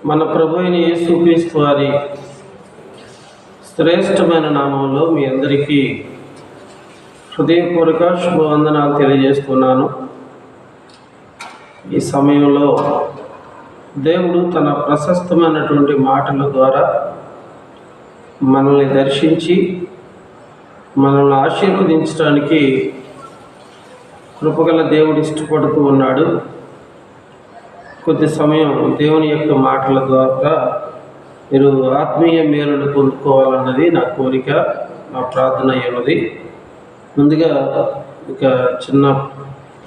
మన ప్రభు అయిన యేసుక్రీస్తు వారి శ్రేష్టమైన నామంలో మీ అందరికీ హృదయపూర్వక శుభవందనాలు తెలియజేస్తున్నాను. ఈ సమయంలో దేవుడు తన ప్రశస్తమైనటువంటి మాటల ద్వారా మనల్ని దర్శించి మనల్ని ఆశీర్వదించడానికి కృపగల దేవుడు ఇష్టపడుతూ ఉన్నాడు. కొద్ది సమయం దేవుని యొక్క మాటల ద్వారా మీరు ఆత్మీయ మేలును పొందుకోవాలన్నది నా కోరిక, నా ప్రార్థన అయ్యున్నది. ముందుగా ఇక చిన్న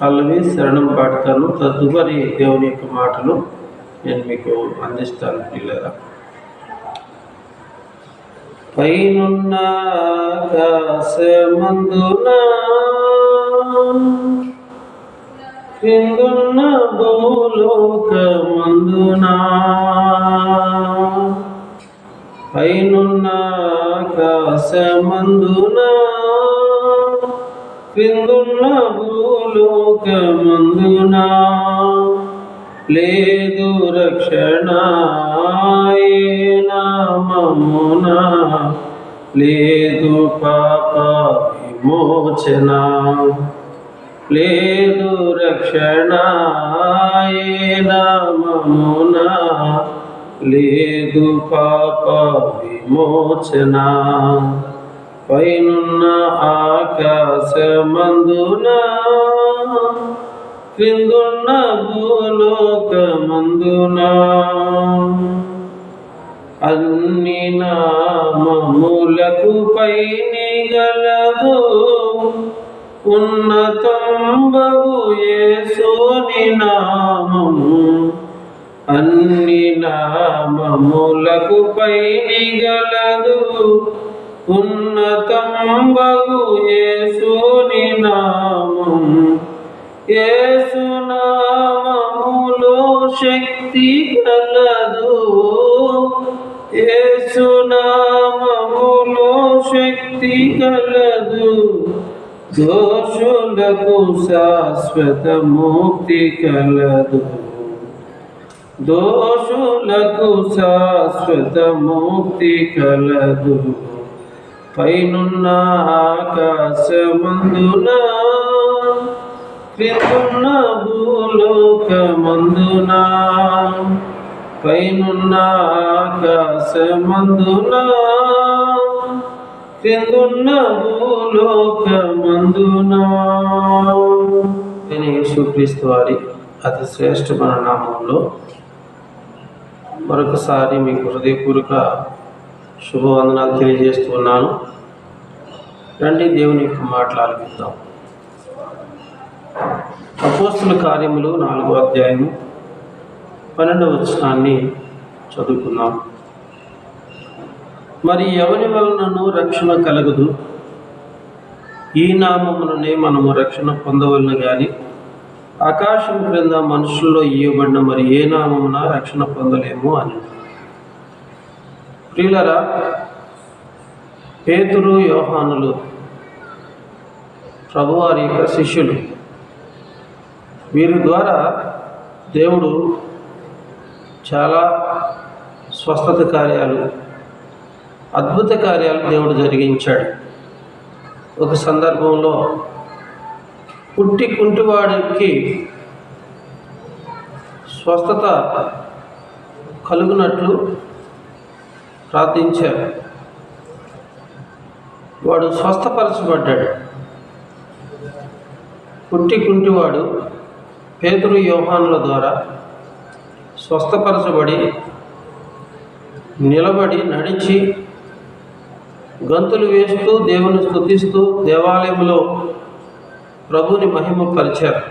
పల్లవి శరణం పాడతాను, తదుపరి దేవుని యొక్క మాటలు నేను మీకు అందిస్తాను. పిల్లరా, పైనున్న ఆకాశమందున క్రిందున్న భూలోకమందున, పైనున్న ఆకాశమందున క్రిందున్న భూలోకమందున లేదు రక్షణ ఏ నామమున, లేదు పాప విమోచన, లేదు రక్షణ ఏ నామమున, లేదు పాప విమోచన. పైనున్న ఆకాశమందున క్రిందున్న భూలోకమందున అన్ని నామములకు పైని గలదు ఉన్నతంబగు యేసుని నామము, అన్ని నామములకు పైని గలదు ఉన్నతంబగు యేసుని నామం. యేసు నామములో శక్తి కలదు, యేసు నామములో శక్తి కలదు, దోషులకు శాశ్వత ముక్తి కలదు, దోషులకు శాశ్వత ముక్తి కలదు. పైనున్న ఆకాశమందున క్రిందున్న భూలోకమందున, పైనున్న ఆకాశమందున క్రిందున్న భూలోకమందున. యేసుక్రీస్తు వారి అతి శ్రేష్టమైన నామంలో మరొకసారి మీకు హృదయపూర్వక శుభవందనాలు తెలియజేస్తున్నాను. రండి దేవుని యొక్క మాటలు ఆలకిద్దాం. అపోస్తుల కార్యములు 4వ అధ్యాయము 12వ వచనాన్ని చదువుకుందాం. మరి ఎవరి వలనను రక్షణ కలగదు, ఈ నామముననే మనము రక్షణ పొందవలను గాని ఆకాశం క్రింద మనుషుల్లో ఇవ్వబడిన మరి ఏ నామమున రక్షణ పొందలేము అని. ప్రియులరా, పేతురు, యోహానులు ప్రభువారి యొక్క శిష్యులు. వీరి ద్వారా దేవుడు చాలా స్వస్థత కార్యాలు, అద్భుత కార్యాలు దేవుడు జరిగించాడు. ఒక సందర్భంలో పుట్టి కుంటివాడికి స్వస్థత కలుగునట్లు ప్రార్థించారు. వాడు స్వస్థపరచబడ్డాడు. పుట్టి కుంటివాడు పేతురు, యోహానుల ద్వారా స్వస్థపరచబడి నిలబడి నడిచి గంతులు వేస్తూ దేవుని స్తుతిస్తూ దేవాలయంలో ప్రభుని మహిమపరిచారు.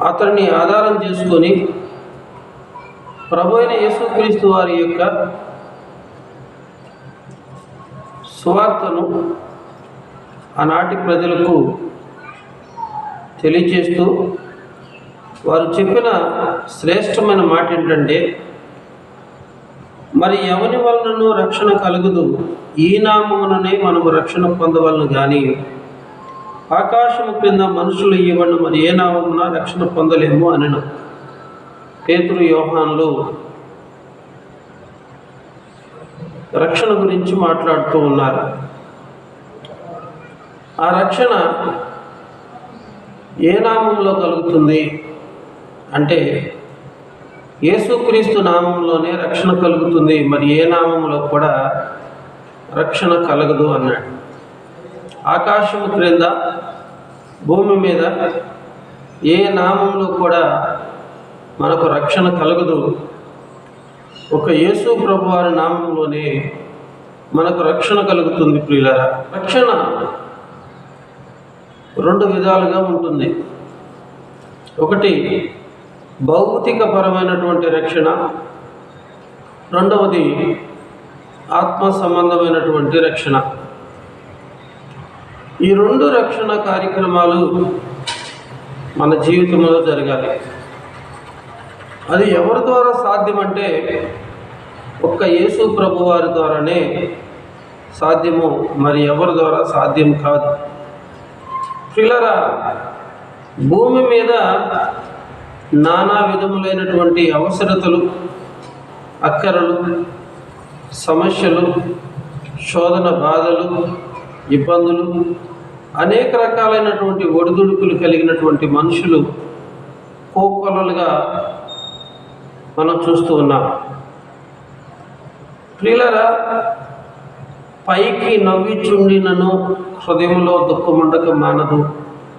అతన్ని ఆధారం చేసుకొని ప్రభు అయిన యేసుక్రీస్తు వారి యొక్క సువార్తను ఆనాటి ప్రజలకు తెలియజేస్తూ వారు చెప్పిన శ్రేష్టమైన మాట ఏంటంటే, మరి ఎవరి వలనను రక్షణ కలుగుదు, ఈ నామముననే మనము రక్షణ పొందవలను కానీ ఆకాశము క్రింద మనుషులు ఇవ్వబడిన మరి ఏ నామమున రక్షణ పొందలేము అనెను. పేతురు, యోహానులు రక్షణ గురించి మాట్లాడుతూ ఉన్నారు. ఆ రక్షణ ఏ నామంలో కలుగుతుంది అంటే యేసుక్రీస్తు నామంలోనే రక్షణ కలుగుతుంది, మరి ఏ నామంలో కూడా రక్షణ కలగదు అన్నాడు. ఆకాశము క్రింద భూమి మీద ఏ నామంలో కూడా మనకు రక్షణ కలగదు. ఒక యేసు ప్రభువారి నామంలోనే మనకు రక్షణ కలుగుతుంది. ప్రియులారా, రక్షణ రెండు విధాలుగా ఉంటుంది. ఒకటి భౌతికపరమైనటువంటి రక్షణ, రెండవది ఆత్మ సంబంధమైనటువంటి రక్షణ. ఈ రెండు రక్షణ కార్యక్రమాలు మన జీవితంలో జరగాలి. అది ఎవరి ద్వారా సాధ్యమంటే ఒక్క యేసు ప్రభు వారి ద్వారానే సాధ్యము, మరి ఎవరి ద్వారా సాధ్యం కాదు. పిల్లరా, భూమి మీద నానా విధములైనటువంటి అవసరతలు, అక్కరలు, సమస్యలు, శోధన బాధలు, ఇబ్బందులు, అనేక రకాలైనటువంటి ఒడిదుడుకులు కలిగినటువంటి మనుషులు కోకొల్లలుగా మనం చూస్తూ ఉన్నాం. ప్రియులారా, పైకి నవ్విచుండినను హృదయంలో దుఃఖముండక మానదు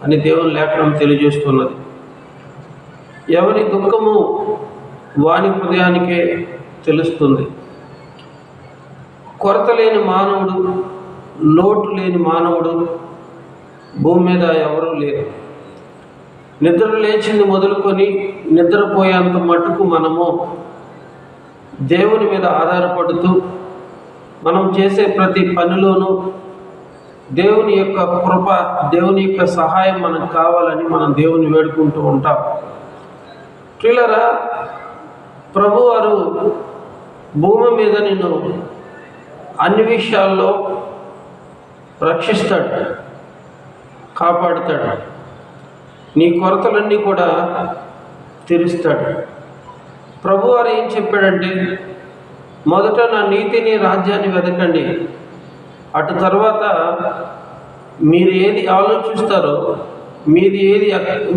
అని దేవుని లేఖనం తెలియజేస్తున్నది. ఎవరి దుఃఖము వాని హృదయానికే తెలుస్తుంది. కొరత లేని మానవుడు, లోటు లేని మానవుడు భూమి మీద ఎవరూ లేరు. నిద్ర లేచింది మొదలుకొని నిద్రపోయేంత మటుకు మనము దేవుని మీద ఆధారపడుతూ మనం చేసే ప్రతి పనిలోనూ దేవుని యొక్క కృప, దేవుని యొక్క సహాయం మనకు కావాలని మనం దేవుని వేడుకుంటూ ఉంటాం. ప్రియులారా, ప్రభువారు భూమి మీద నిన్ను అన్ని విషయాల్లో రక్షిస్తాడు, కాపాడుతాడు. నీ కొరతలన్నీ కూడా తీరుస్తాడు. ప్రభువారు ఏం చెప్పాడంటే, మొదట నా నీతిని, రాజ్యాన్ని వెతకండి, అటు తర్వాత మీరు ఏది ఆలోచిస్తారో,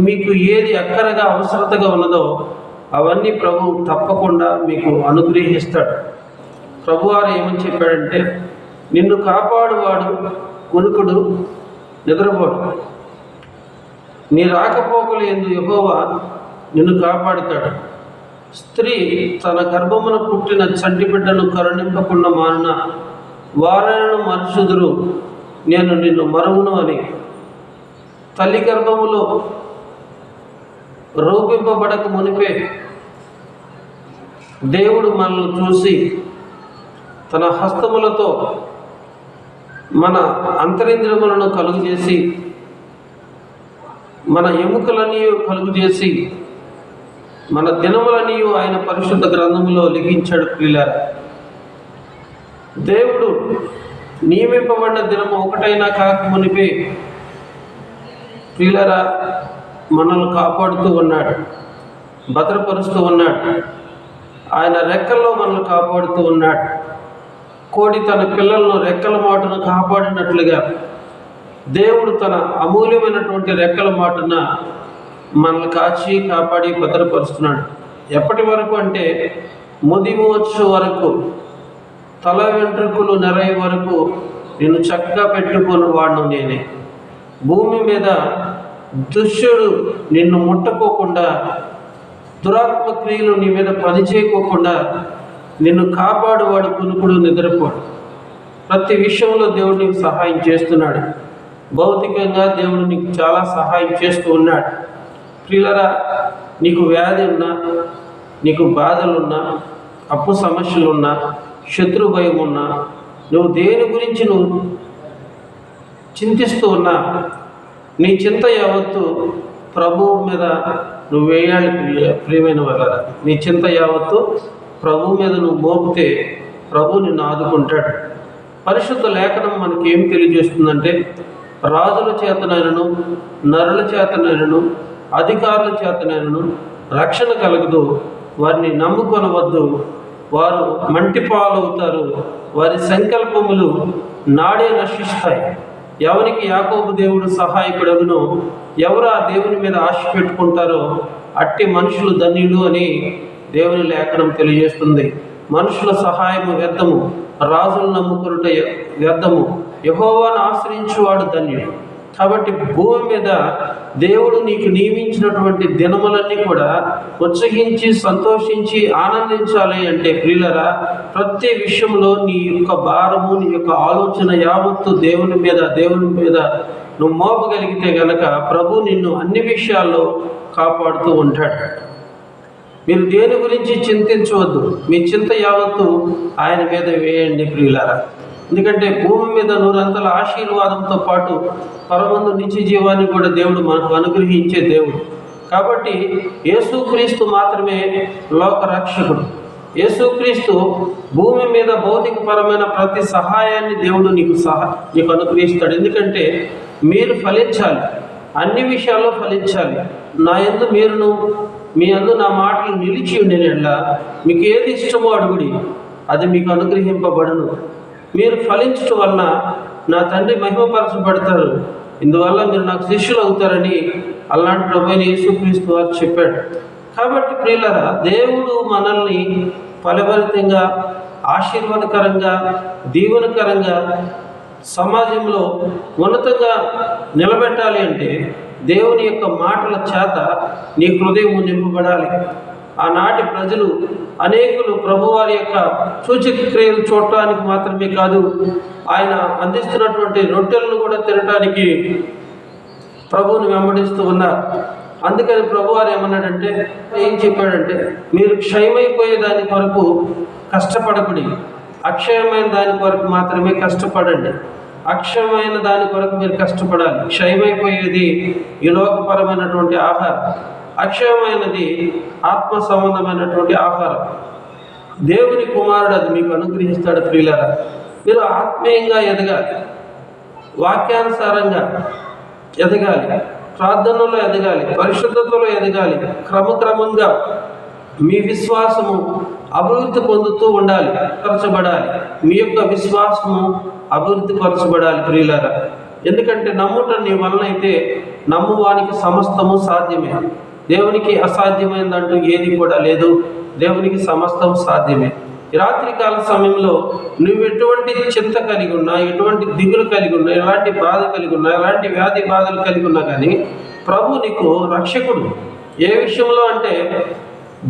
మీకు ఏది అక్కరగా అవసరతగా ఉన్నదో అవన్నీ ప్రభు తప్పకుండా మీకు అనుగ్రహిస్తాడు. ప్రభువారు ఏమని చెప్పాడంటే, నిన్ను కాపాడువాడు కునుకుడు, నిద్రపోడు. నీ రాకపోకలేందు యెహోవా నిన్ను కాపాడుతాడు. స్త్రీ తన గర్భమున పుట్టిన చంటి బిడ్డను కరుణింపకుండా మానున వారైనను మనుషుదురు, నేను నిన్ను మరువును అని. తల్లి గర్భములో రూపింపబడక మునిపే దేవుడు మనల్ని చూసి తన హస్తములతో మన అంతరింద్రియములను కలుగజేసి, మన ఎముకలన్నీ కలుగజేసి, మన దినములన్నీ ఆయన పరిశుద్ధ గ్రంథములో లిఖించాడు. ప్రియులారా, దేవుడు నియమింపబడిన దినము ఒకటైనా కాక మునిపే ప్రియులారా మనల్ని కాపాడుతూ ఉన్నాడు, భద్రపరుస్తూ ఉన్నాడు. ఆయన రెక్కల్లో మనల్ని కాపాడుతూ ఉన్నాడు. కోడి తన పిల్లలను రెక్కల మాటును కాపాడినట్లుగా దేవుడు తన అమూల్యమైనటువంటి రెక్కల మాటున మనల్ని కాచి కాపాడి భద్రపరుస్తున్నాడు. ఎప్పటి వరకు అంటే ముదిమి వచ్చు వరకు, తల వెంట్రుకలు నెరయ వరకు నిన్ను చక్కగా పెట్టుకుని వాడును నేనే. భూమి మీద దుష్టుడు నిన్ను ముట్టకోకుండా, దురాత్మ క్రియలు నీ మీద పనిచేయకోకుండా నిన్ను కాపాడువాడు కునుకుడు, నిద్రపోడు. ప్రతి విషయంలో దేవుడు నీకు సహాయం చేస్తున్నాడు. భౌతికంగా దేవుడు నీకు చాలా సహాయం చేస్తూ ఉన్నాడు. ప్రియులారా, నీకు వ్యాధి ఉన్నా, నీకు బాధలున్నా, అప్పు సమస్యలున్నా, శత్రు భయం ఉన్నా, నువ్వు దేని గురించి నువ్వు చింతిస్తూ ఉన్నా, నీ చింత యావత్తు ప్రభువు మీద నువ్వు వేయాలి. ప్రియమైన వాళ్ళరా, నీ చింత యావత్తు ప్రభువు మీద నువ్వు మోపితే ప్రభు నిన్ను ఆదుకుంటాడు. పరిశుద్ధ లేఖనం మనకి ఏం తెలియజేస్తుందంటే, రాజుల చేతనైనను, నరుల చేతనైనను, అధికారుల చేతనైనను రక్షణ కలగదు, వారిని నమ్ముకొనవద్దు, వారు మంటి పాలవుతారు, వారి సంకల్పములు నాడే నశిస్తాయి. ఎవరికి యాకోబు దేవుడు సహాయకుడగునో, ఎవరు ఆ దేవుని మీద ఆశ పెట్టుకుంటారో అట్టి మనుషులు ధన్యులు అని దేవుని లేఖనం తెలియజేస్తుంది. మనుషుల సహాయము వ్యర్థము, రాజులు నమ్ముకునుట వ్యర్థము, యెహోవాను ఆశ్రయించువాడు ధన్యుడు. కాబట్టి భూమి మీద దేవుడు నీకు నియమించినటువంటి దినములన్నీ కూడా ఉత్సహించి సంతోషించి ఆనందించాలి అంటే ప్రియులరా, ప్రతి విషయంలో నీ యొక్క భారము, నీ యొక్క ఆలోచన యావత్తు దేవుని మీద నువ్వు మోపగలిగితే గనక ప్రభు నిన్ను అన్ని విషయాల్లో కాపాడుతూ ఉంటాడు. మీరు దేని గురించి చింతించవద్దు, మీ చింత యావత్తు ఆయన మీద వేయండి ప్రియులారా. ఎందుకంటే భూమి మీద నూరంతల ఆశీర్వాదంతో పాటు పరమందు నిత్య జీవాన్ని కూడా దేవుడు మనకు అనుగ్రహించే దేవుడు. కాబట్టి యేసుక్రీస్తు మాత్రమే లోక రక్షకుడు. యేసుక్రీస్తు భూమి మీద భౌతికపరమైన ప్రతి సహాయాన్ని దేవుడు నీకు అనుగ్రహిస్తాడు. ఎందుకంటే మీరు ఫలించాలి, అన్ని విషయాల్లో ఫలించాలి. నా యందు మీ యందు నా మాటలు నిలిచి ఉండేలా మీకు ఏది ఇష్టమో అడుగుడి, అది మీకు అనుగ్రహింపబడును. మీరు ఫలించడం వలన నా తండ్రి మహిమపరచబడతారు, ఇందువల్ల మీరు నాకు శిష్యులు అవుతారని అలాంటి ప్రభువైన యేసుక్రీస్తు వారు చెప్పాడు. కాబట్టి ప్రియులారా, దేవుడు మనల్ని ఫలభరితంగా, ఆశీర్వాదకరంగా, దీవెనకరంగా సమాజంలో ఉన్నతంగా నిలబెట్టాలి అంటే దేవుని యొక్క మాటల చేత నీ హృదయం నింపబడాలి. ఆనాటి ప్రజలు అనేకులు ప్రభువారి యొక్క సూచక క్రియలు చూడటానికి మాత్రమే కాదు, ఆయన అందిస్తున్నటువంటి రొట్టెలను కూడా తినటానికి ప్రభువుని వెంబడిస్తూ ఉన్నారు. అందుకని ప్రభువారు ఏం చెప్పాడంటే, మీరు క్షయమైపోయే దాని కొరకు కష్టపడకుడి, అక్షయమైన దాని కొరకు మాత్రమే కష్టపడండి. అక్షయమైన దాని కొరకు మీరు కష్టపడాలి. క్షయమైపోయేది ఈ లోకపరమైనటువంటి ఆహారం, అక్షయమైనది ఆత్మ సంబంధమైనటువంటి ఆహారం. దేవుని కుమారుడు అది మీకు అనుగ్రహిస్తాడు. ప్రియులారా, మీరు ఆత్మీయంగా ఎదగాలి, వాక్యానుసారంగా ఎదగాలి, ప్రార్థనలో ఎదగాలి, పరిశుద్ధతలో ఎదగాలి. క్రమక్రమంగా మీ విశ్వాసము అభివృద్ధి పొందుతూ ఉండాలి, పరచబడాలి. మీ యొక్క విశ్వాసము అభివృద్ధి పరచబడాలి ప్రియులారా. ఎందుకంటే నమ్ముట నీ వలన అయితే నమ్మువానికి సమస్తము సాధ్యమే. దేవునికి అసాధ్యమైనదంటూ ఏది కూడా లేదు. దేవునికి సమస్తం సాధ్యమే. ఈ రాత్రికాల సమయంలో నువ్వు ఎటువంటి చింత కలిగి ఉన్నా, ఎటువంటి దిగులు కలిగి ఉన్నా, ఎలాంటి బాధ కలిగి ఉన్నా, ఎలాంటి వ్యాధి బాధలు కలిగి ఉన్నా కానీ ప్రభు నీకు రక్షకుడు. ఏ విషయంలో అంటే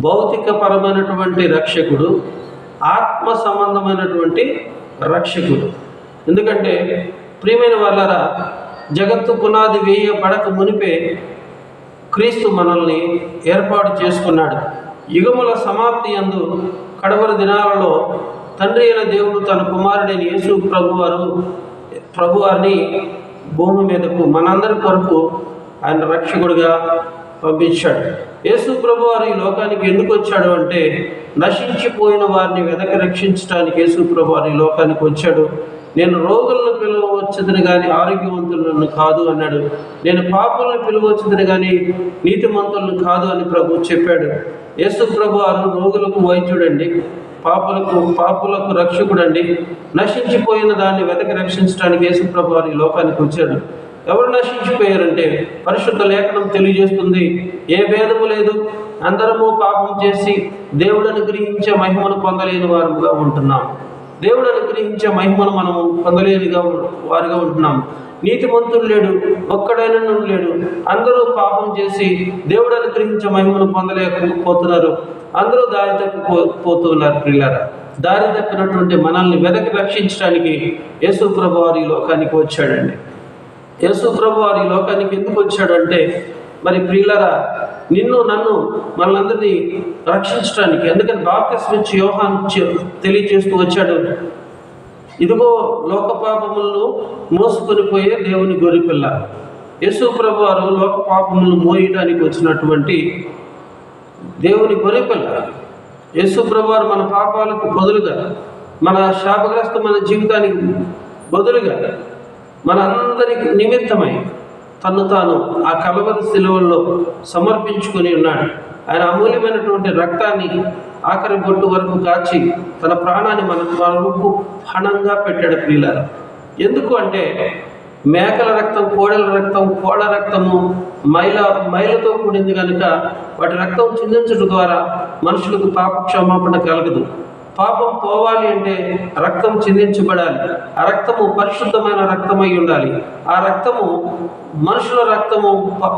భౌతికపరమైనటువంటి రక్షకుడు, ఆత్మ సంబంధమైనటువంటి రక్షకుడు. ఎందుకంటే ప్రియమైన వాళ్ళరా, జగత్తు పునాది వేయబడక మునిపే క్రీస్తు మనల్ని ఏర్పాటు చేసుకున్నాడు. యుగముల సమాప్తి యందు కడవరి దినాలలో తండ్రి అయిన దేవుడు తన కుమారుడైన యేసు ప్రభువారిని భూమి మీదకు మనందరి కొరకు ఆయన రక్షకుడిగా పంపించాడు. యేసు ప్రభువారు ఈ లోకానికి ఎందుకు వచ్చాడు అంటే, నశించిపోయిన వారిని వెనక రక్షించడానికి యేసు ప్రభువారు ఈ లోకానికి వచ్చాడు. నేను రోగులను పిలువవచ్చుదని కానీ ఆరోగ్యవంతులను కాదు అన్నాడు. నేను పాపులను పిలువవచ్చుదని కానీ నీతిమంతులను కాదు అని ప్రభు చెప్పాడు. యేసు ప్రభువారు రోగులకు వైద్యుడండి, పాపులకు రక్షకుడండి. నశించిపోయిన దాన్ని వెతక రక్షించడానికి యేసు ప్రభువారు ఈ లోకానికి వచ్చాడు. ఎవరు నశించిపోయారంటే పరిశుద్ధ లేఖనం తెలియజేస్తుంది, ఏ భేదము లేదు, అందరము పాపం చేసి దేవుడు అనుగ్రహించే మహిమను పొందలేని వారుగా ఉంటున్నాము. దేవుడు అనుగ్రహించే మహిమను మనము పొందలేనిగా వారిగా ఉంటున్నాము. నీతిమంతుడు లేడు, ఒక్కడైనా లేడు. అందరూ పాపం చేసి దేవుడు అనుగ్రహించే మహిమను పొందలేకపోతున్నారు. అందరూ దారి తప్పిపోతున్నారు. ప్రియులారా, దారి తప్పినటువంటి మనల్ని వెనక్కి రక్షించడానికి యేసు ప్రభువారు ఈ లోకానికి వచ్చాడండి. యేసు ప్రభువారు ఈ లోకానికి ఎందుకు వచ్చాడంటే, మరి ప్రియులారా, నన్ను మనందరినీ రక్షించడానికి. ఎందుకని బాప్తిస్మం ఇచ్చి యోహాను తెలియజేస్తూ వచ్చాడు, ఇదిగో లోక పాపములను మోసుకొని పోయే దేవుని గొర్రెపిల్ల. యేసు ప్రభువారు లోక పాపములను మోయడానికి వచ్చినటువంటి దేవుని గొర్రెపిల్ల. యేసు ప్రభువారు మన పాపాలకు బదులుగా, మన శాపగ్రస్తమైన జీవితానికి బదులుగా, మనందరికి నిమిత్తమై తను తాను ఆ కలవరి శిలువలో సమర్పించుకొని ఉన్నాడు. ఆయన అమూల్యమైనటువంటి రక్తాన్ని ఆఖరి బొట్టు వరకు కాచి తన ప్రాణాన్ని మన వరకు పణంగా పెట్టాడు ప్రియులారా. ఎందుకు అంటే మేకల రక్తం, కోడెల రక్తం, కోళ్ళ రక్తము మైలతో కూడింది కనుక వాటి రక్తం చిందించడం ద్వారా మనుషులకు పాప క్షమాపణ కలగదు. పాపం పోవాలి అంటే రక్తం చిందించబడాలి. ఆ రక్తము పరిశుద్ధమైన రక్తమై ఉండాలి. ఆ రక్తము మనుషుల రక్తము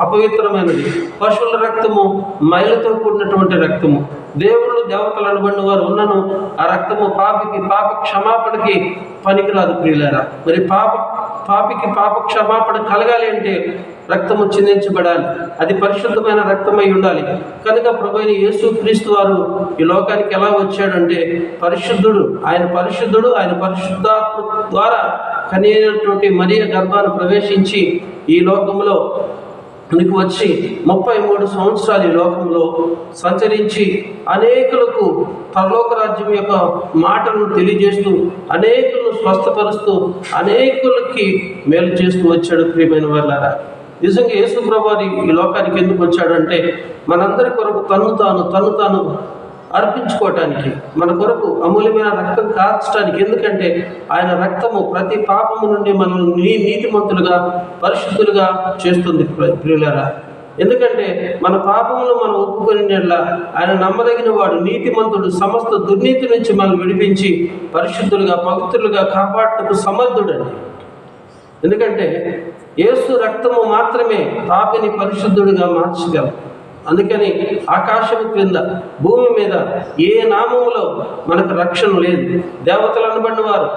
అపవిత్రమైనది, పశువుల రక్తము మైలతో కూడినటువంటి రక్తము. దేవుళ్ళు దేవతలు అనబడిన వారు ఉన్నను ఆ రక్తము పాప క్షమాపణకి పనికిరాదు ప్రియులారా. మరి పాపికి పాప క్షమాపణ కలగాలి అంటే రక్తము చిందించబడాలి. అది పరిశుద్ధమైన రక్తమై ఉండాలి. కనుక ప్రభువైన యేసుక్రీస్తు వారు ఈ లోకానికి ఎలా వచ్చాడంటే పరిశుద్ధుడు. ఆయన పరిశుద్ధాత్మ ద్వారా కనియైనటువంటి మరియ గర్భాన్ని ప్రవేశించి ఈ లోకంలో వచ్చి 33 సంవత్సరాలు ఈ లోకంలో సంచరించి అనేకులకు పరలోక రాజ్యం యొక్క మాటలను తెలియజేస్తూ, అనేకులను స్వస్థపరుస్తూ, అనేకులకి మేలు చేస్తూ వచ్చాడు. ప్రియమైన వాళ్ళారా, నిజంగా యేసు ప్రభువు ఈ లోకానికి ఎందుకు వచ్చాడంటే మనందరి కొరకు తన్ను తాను అర్పించుకోవటానికి, మన కొరకు అమూల్యమైన రక్తం కార్చడానికి. ఎందుకంటే ఆయన రక్తము ప్రతి పాపము నుండి మనల్ని నీతిమంతులుగా పరిశుద్ధులుగా చేస్తుంది ప్రియులారా. ఎందుకంటే మన పాపములను మనం ఒప్పుకునేలా ఆయన నమ్మదగిన వాడు, నీతిమంతుడు, సమస్త దుర్నీతి నుంచి మనం విడిపించి పరిశుద్ధులుగా పవిత్రులుగా కాపాడటకు సమర్థుడండి. ఎందుకంటే యేసు రక్తము మాత్రమే పాపిని పరిశుద్ధుడిగా మార్చగలదు. అందుకని ఆకాశము క్రింద భూమి మీద ఏ నామములో మనకు రక్షణ లేదు. దేవతలు అనబడిన వారు,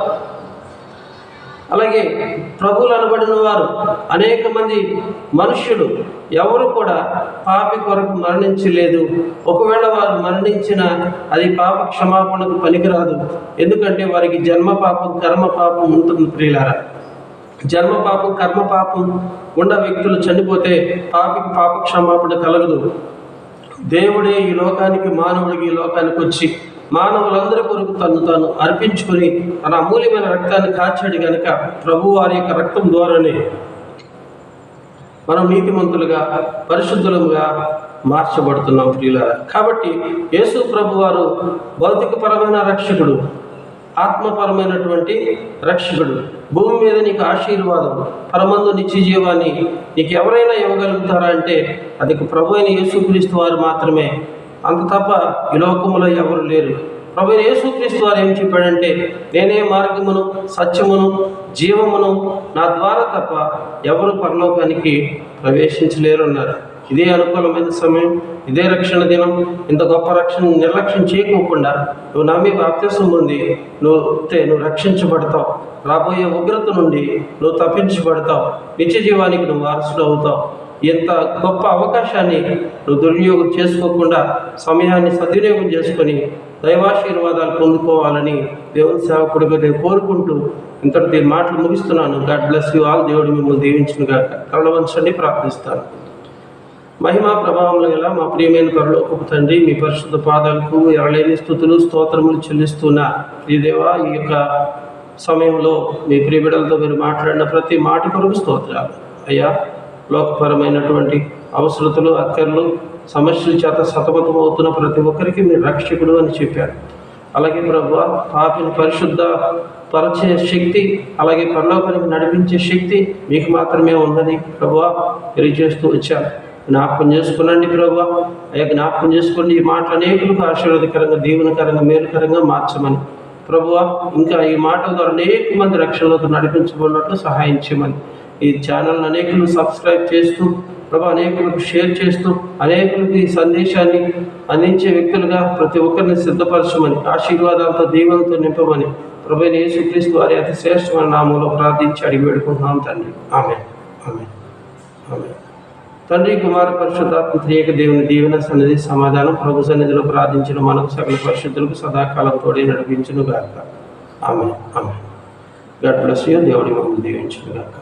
అలాగే ప్రభువులు అనబడిన వారు, అనేక మంది మనుష్యులు ఎవరు కూడా పాపి కొరకు మరణించలేదు. ఒకవేళ వారు మరణించిన అది పాప క్షమాపణకు పనికిరాదు. ఎందుకంటే వారికి జన్మ పాపం, కర్మ పాపం ఉంటుంది ప్రియులారా. జన్మ పాపం, కర్మ పాపం ఉన్న వ్యక్తులు చనిపోతే పాపికి పాప క్షమాపణ కలగదు. దేవుడే ఈ లోకానికి, మానవుడికి ఈ లోకానికి వచ్చి మానవులందరి కొరకు తాను అర్పించుకొని తన అమూల్యమైన రక్తాన్ని కాచాడు కనుక ప్రభు వారి యొక్క రక్తం ద్వారానే మనం నీతిమంతులుగా పరిశుద్ధులుగా మార్చబడుతున్నాం ప్రియులారా. కాబట్టి యేసు ప్రభు వారు భౌతికపరమైన రక్షకుడు, ఆత్మపరమైనటువంటి రక్షకుడు. భూమి మీద నీకు ఆశీర్వాదం, పరమందు నిత్య జీవాన్ని నీకు ఎవరైనా ఇవ్వగలుగుతారా అంటే అది ప్రభు అయిన యేసుక్రీస్తు వారు మాత్రమే. అంత తప్ప ఈ లోకములో ఎవరు లేరు. ప్రభు అయిన యేసుక్రీస్తు వారు ఏం చెప్పాడంటే నేనే మార్గమును, సత్యమును, జీవమును, నా ద్వారా తప్ప ఎవరు పరలోకానికి ప్రవేశించలేరు అన్నారు. ఇదే అనుకూలమైన సమయం, ఇదే రక్షణ దినం. ఇంత గొప్ప రక్షణ నిర్లక్ష్యం చేయకోకుండా నువ్వు నమ్మి బాప్తిసం పొంది నువ్వు రక్షించబడతావు. రాబోయే ఉగ్రత నుండి నువ్వు తప్పించబడతావు. నిత్య జీవానికి నువ్వు వారసుడు అవుతావు. ఎంత గొప్ప అవకాశాన్ని నువ్వు దుర్వినియోగం చేసుకోకుండా సమయాన్ని సద్వినియోగం చేసుకొని దైవాశీర్వాదాలు పొందుకోవాలని దేవుని సేవకుడిగా నేను కోరుకుంటూ ఇంతటి మాటలు ముగిస్తున్నాను. God bless you all. దేవుడు మిమ్మల్ని దీవించునుగాక. కరుణవంచండి ప్రార్థిస్తాను. మహిమా ప్రభావంలో గల మా ప్రియమైన పరలోకపు తండ్రి, మీ పరిశుద్ధ పాదాలకు ఎరలేని స్తుతులు స్తోత్రములు చెల్లిస్తున్న ఈ దేవా, ఈ యొక్క సమయంలో మీ ప్రియబిడలతో మీరు మాట్లాడిన ప్రతి మాట కొరకు స్తోత్రాలు అయ్యా. లోకపరమైనటువంటి అవసరతలు, అక్కర్లు, సమస్యల చేత సతమతం అవుతున్న ప్రతి ఒక్కరికి మీరు రక్షకుడు అని చెప్పారు. అలాగే ప్రభువా, పాపిని పరిశుద్ధ పరిచే శక్తి, అలాగే పరలోకానికి నడిపించే శక్తి మీకు మాత్రమే ఉందని ప్రభువా తెలియజేస్తూ వచ్చారు. జ్ఞాపకం చేసుకునండి ప్రభువా. అయ్యా, జ్ఞాపకం చేసుకోండి. ఈ మాటలు అనేకులకు ఆశీర్వాదకరంగా, దీవెనకరంగా, మేలుకరంగా మార్చమని ప్రభువా. ఇంకా ఈ మాటల ద్వారా అనేక మంది రక్షణలోకి నడిపించబడినట్లు సహాయం చేయమని ఈ ఛానల్ని అనేకులు సబ్స్క్రైబ్ చేస్తూ ప్రభు అనేకులకు షేర్ చేస్తూ అనేకులకు ఈ సందేశాన్ని అందించే వ్యక్తులుగా ప్రతి ఒక్కరిని సిద్ధపరచమని, ఆశీర్వాదాలతో దీవెనతో నింపమని ప్రభువైన యేసుక్రీస్తు వారి అతి శ్రేష్టమైన నామంలో ప్రార్థించి అడిగి పెట్టుకుంటున్నాం తండ్రి. ఆమేన్, ఆమేన్, ఆమేన్. తండ్రి, కుమార పరిశుద్ధాత్మ త్రియేక దేవుని దీవెన, సన్నిధి, సమాధానం ప్రభు సన్నిధిలో ప్రార్థించిన మనకు సకల పరిశుద్ధులకు సదాకాలం తోడే నడిపించును గాక. ఆమేన్, ఆమేన్. God bless you. దేవుడి మమ్మల్ని దీవించును గాక.